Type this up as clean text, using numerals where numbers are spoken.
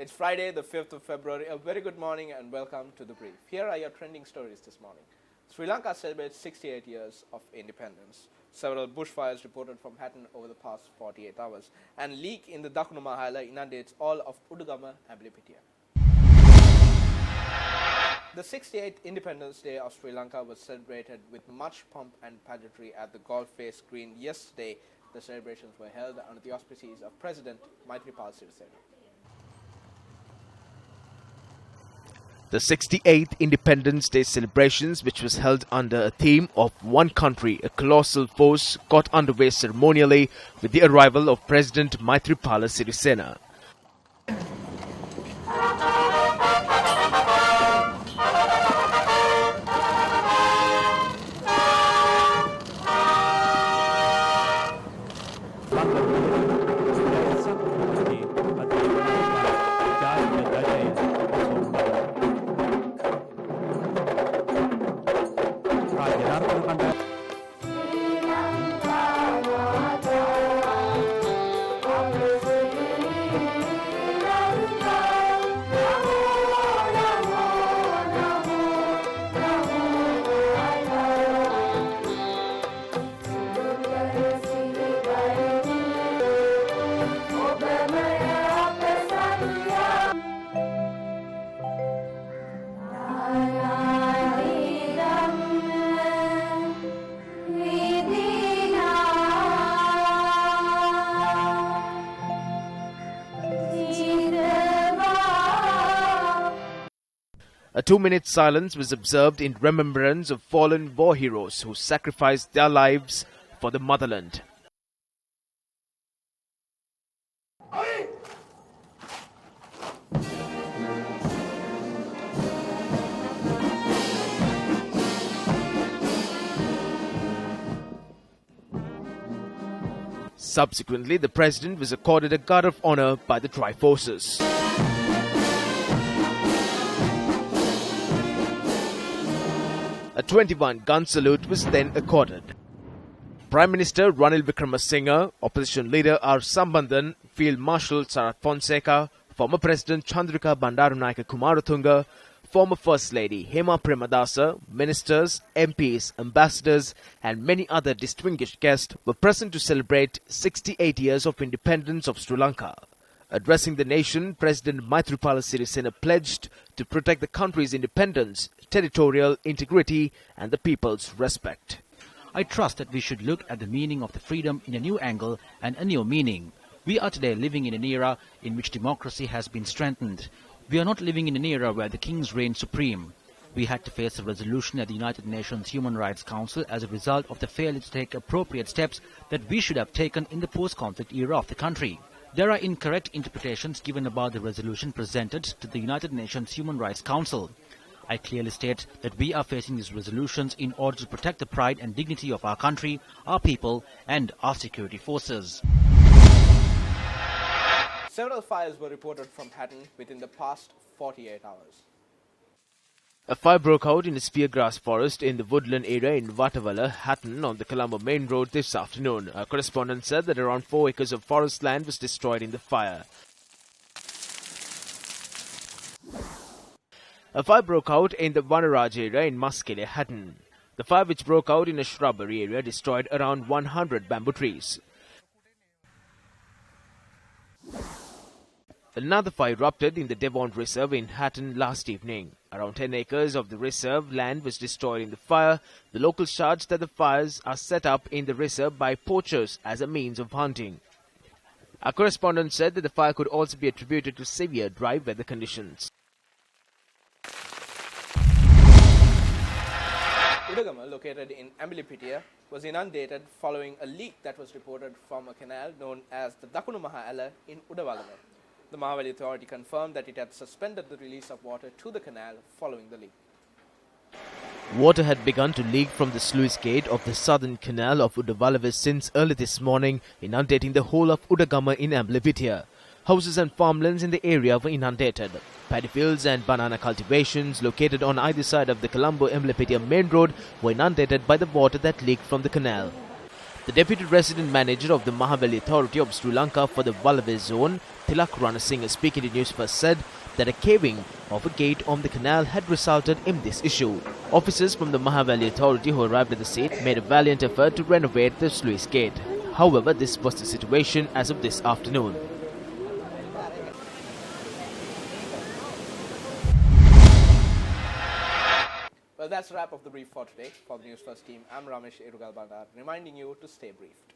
It's Friday, the 5th of February. A very good morning and welcome to The Brief. Here are your trending stories this morning. Sri Lanka celebrates 68 years of independence. Several bushfires reported from Hatton over the past 48 hours. And leak in the Dakunu Mahala inundates all of Udugama and Amblipitia. The 68th Independence Day of Sri Lanka was celebrated with much pomp and pageantry at the Golf Face Green yesterday. The celebrations were held under the auspices of President Maithripala Sirisena. The 68th Independence Day celebrations, which was held under a theme of One Country, a Colossal Force, got underway ceremonially with the arrival of President Maithripala Sirisena. A 2-minute silence was observed in remembrance of fallen war heroes who sacrificed their lives for the motherland. Subsequently, the president was accorded a guard of honor by the Tri-Forces. A 21-gun salute was then accorded. Prime Minister Ranil Wickremesinghe, Opposition Leader R. Sambandhan, Field Marshal Sarath Fonseca, former President Chandrika Bandaranaike Kumaratunga, former First Lady Hema Premadasa, ministers, MPs, ambassadors and many other distinguished guests were present to celebrate 68 years of independence of Sri Lanka. Addressing the nation, President Maithripala Sirisena pledged to protect the country's independence, territorial integrity and the people's respect. I trust that we should look at the meaning of the freedom in a new angle and a new meaning. We are today living in an era in which democracy has been strengthened. We are not living in an era where the kings reign supreme. We had to face a resolution at the United Nations Human Rights Council as a result of the failure to take appropriate steps that we should have taken in the post-conflict era of the country. There are incorrect interpretations given about the resolution presented to the United Nations Human Rights Council. I clearly state that we are facing these resolutions in order to protect the pride and dignity of our country, our people and our security forces. Several fires were reported from Hatton within the past 48 hours. A fire broke out in a speargrass forest in the woodland area in Vatawala, Hatton on the Colombo Main Road this afternoon. Our correspondent said that around 4 acres of forest land was destroyed in the fire. A fire broke out in the Vanaraj area in Maskele, Hatton. The fire, which broke out in a shrubbery area, destroyed around 100 bamboo trees. Another fire erupted in the Devon Reserve in Hatton last evening. Around 10 acres of the reserve land was destroyed in the fire. The locals charged that the fires are set up in the reserve by poachers as a means of hunting. Our correspondent said that the fire could also be attributed to severe dry weather conditions. Udugama, located in Amblipitia, was inundated following a leak that was reported from a canal known as the Dakunu Mahala in Udawalama. The Mahavali Authority confirmed that it had suspended the release of water to the canal following the leak. Water had begun to leak from the sluice gate of the southern canal of Udawalavis since early this morning, inundating the whole of Udagama in Amblipitia. Houses and farmlands in the area were inundated. Paddy fields and banana cultivations located on either side of the Colombo-Amblipitia main road were inundated by the water that leaked from the canal. The Deputy Resident Manager of the Mahaweli Authority of Sri Lanka for the Walave Zone, Tilak Ranasinghe, speaking to Newsfirst, said that a caving of a gate on the canal had resulted in this issue. Officers from the Mahaweli Authority who arrived at the scene made a valiant effort to renovate the sluice gate. However, this was the situation as of this afternoon. Well, that's a wrap of the brief for today. For the Newsfirst team, I'm Ramesh Irugal Bandar, reminding you to stay briefed.